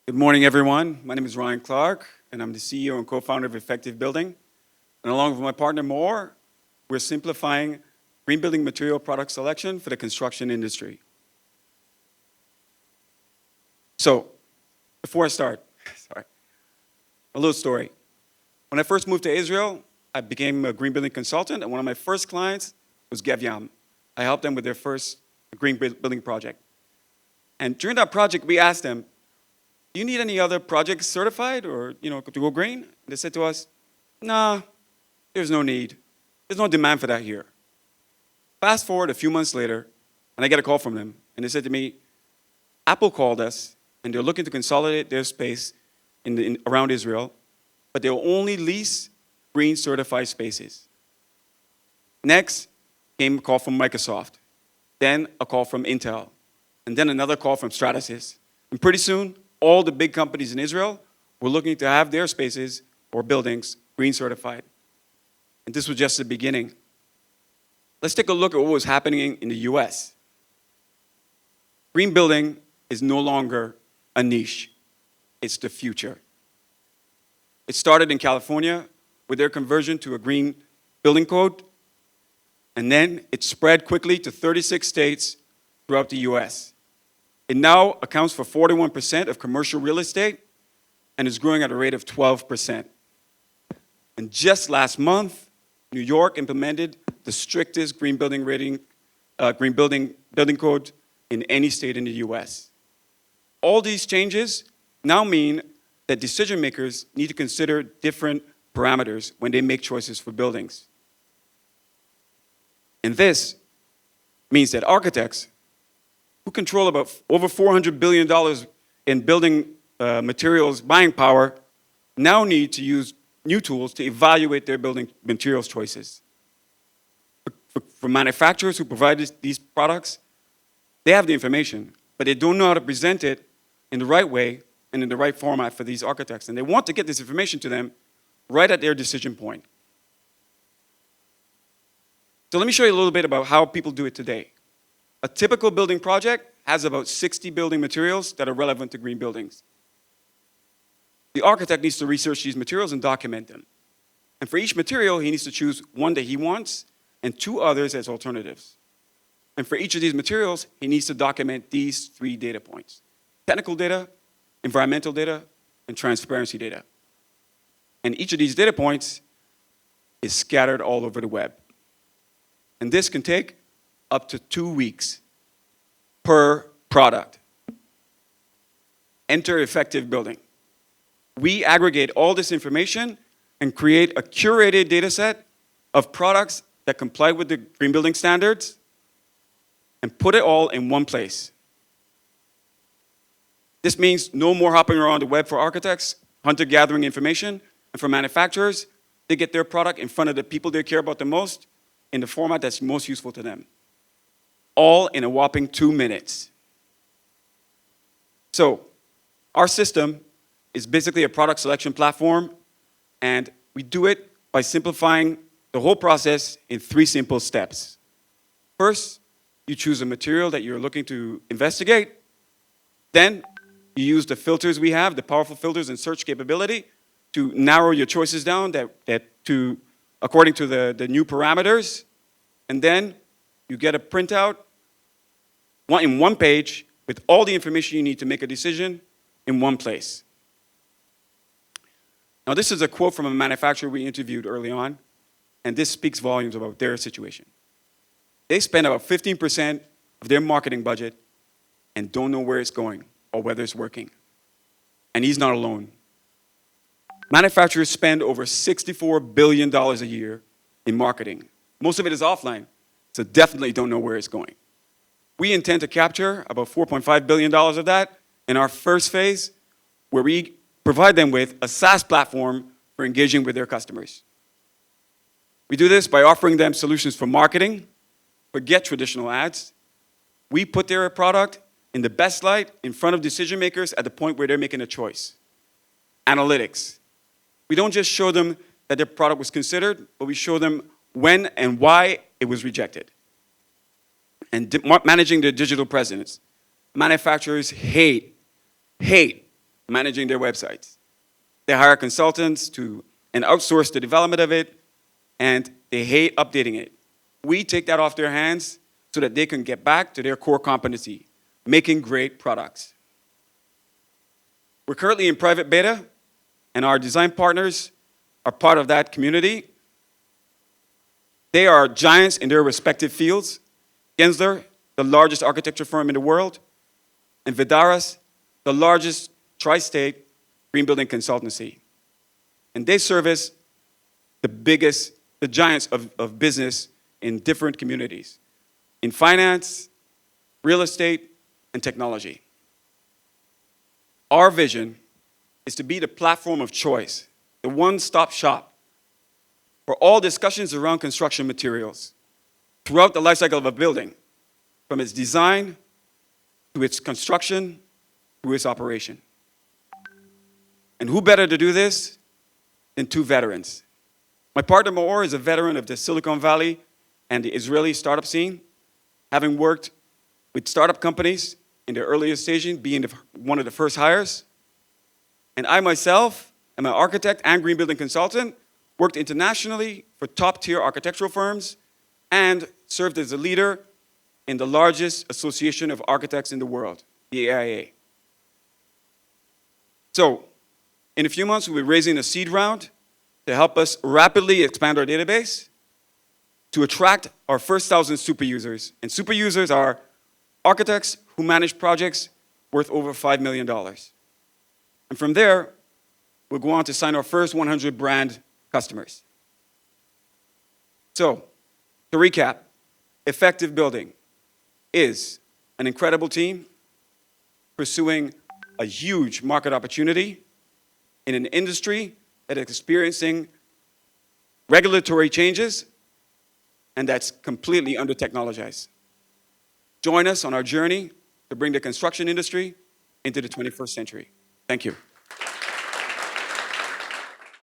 Good morning, everyone. My name is Ryan Clark, and I'm the CEO and co-founder of Effective Building. And along with my partner, Moore, we're simplifying green building material product selection for the construction industry. So, before I start, a little story. When I first moved to Israel, I became a green building consultant, and one of my first clients was Gevyam. I helped them with their first green building project. And during that project, we asked them, do you need any other projects certified or, to go green? And they said to us, nah, there's no need. There's no demand for that here. Fast forward a few months later, and I get a call from them, and they said to me, Apple called us, and they're looking to consolidate their space around Israel, but they'll only lease green certified spaces. Next came a call from Microsoft, then a call from Intel, and then another call from Stratasys. And pretty soon, all the big companies in Israel were looking to have their spaces or buildings green certified. And this was just the beginning. Let's take a look at what was happening in the US. Green building is no longer a niche. It's the future. It started in California with their conversion to a green building code, and then it spread quickly to 36 states throughout the US. It now accounts for 41% of commercial real estate and is growing at a rate of 12%. And just last month, New York implemented the strictest green building building code in any state in the US. All these changes now mean that decision makers need to consider different parameters when they make choices for buildings. And this means that architects, who control about over $400 billion in building materials buying power, now need to use new tools to evaluate their building materials choices. For manufacturers who provide these products, they have the information, but they don't know how to present it in the right way and in the right format for these architects. And they want to get this information to them right at their decision point. So let me show you a little bit about how people do it today. A typical building project has about 60 building materials that are relevant to green buildings. The architect needs to research these materials and document them. And for each material, he needs to choose one that he wants and two others as alternatives. And for each of these materials, he needs to document these three data points: technical data, environmental data, and transparency data. And each of these data points is scattered all over the web. And this can take up to 2 weeks per product. Enter Effective Building. We aggregate all this information and create a curated data set of products that comply with the green building standards and put it all in one place. This means no more hopping around the web for architects, hunter-gathering information, and for manufacturers, they get their product in front of the people they care about the most in the format that's most useful to them. All in a whopping 2 minutes. So, our system is basically a product selection platform, and we do it by simplifying the whole process in 3 simple steps. First, you choose a material that you're looking to investigate. Then, you use the filters we have, the powerful filters and search capability, to narrow your choices down according to the new parameters. And then, you get a printout in one page with all the information you need to make a decision in one place. Now, this is a quote from a manufacturer we interviewed early on, and this speaks volumes about their situation. They spend about 15% of their marketing budget and don't know where it's going or whether it's working. And he's not alone. Manufacturers spend over $64 billion a year in marketing. Most of it is offline, so definitely don't know where it's going. We intend to capture about $4.5 billion of that in our first phase, where we provide them with a SaaS platform for engaging with their customers. We do this by offering them solutions for marketing. Forget traditional ads. We put their product in the best light in front of decision makers at the point where they're making a choice. Analytics. We don't just show them that their product was considered, but we show them when and why it was rejected. And managing their digital presence. Manufacturers hate managing their websites. They hire consultants and outsource the development of it, and they hate updating it. We take that off their hands so that they can get back to their core competency, making great products. We're currently in private beta, and our design partners are part of that community. They are giants in their respective fields. Gensler, the largest architecture firm in the world, and Vidaras, the largest tri-state green building consultancy. And they service the giants of business in different communities, in finance, real estate, and technology. Our vision is to be the platform of choice, the one-stop shop for all discussions around construction materials throughout the life cycle of a building, from its design to its construction to its operation. And who better to do this than two veterans? My partner, Maor, is a veteran of the Silicon Valley and the Israeli startup scene, having worked with startup companies in their earliest stage, being one of the first hires. And I myself am an architect and green building consultant, worked internationally for top-tier architectural firms, and served as a leader in the largest association of architects in the world, the AIA. So, in a few months, we'll be raising a seed round to help us rapidly expand our database to attract our first 1,000 super users. And super users are architects who manage projects worth over $5 million. And from there, we'll go on to sign our first 100 brand customers. So, to recap, Effective Building is an incredible team pursuing a huge market opportunity in an industry that is experiencing regulatory changes and that's completely under-technologized. Join us on our journey to bring the construction industry into the 21st century. Thank you.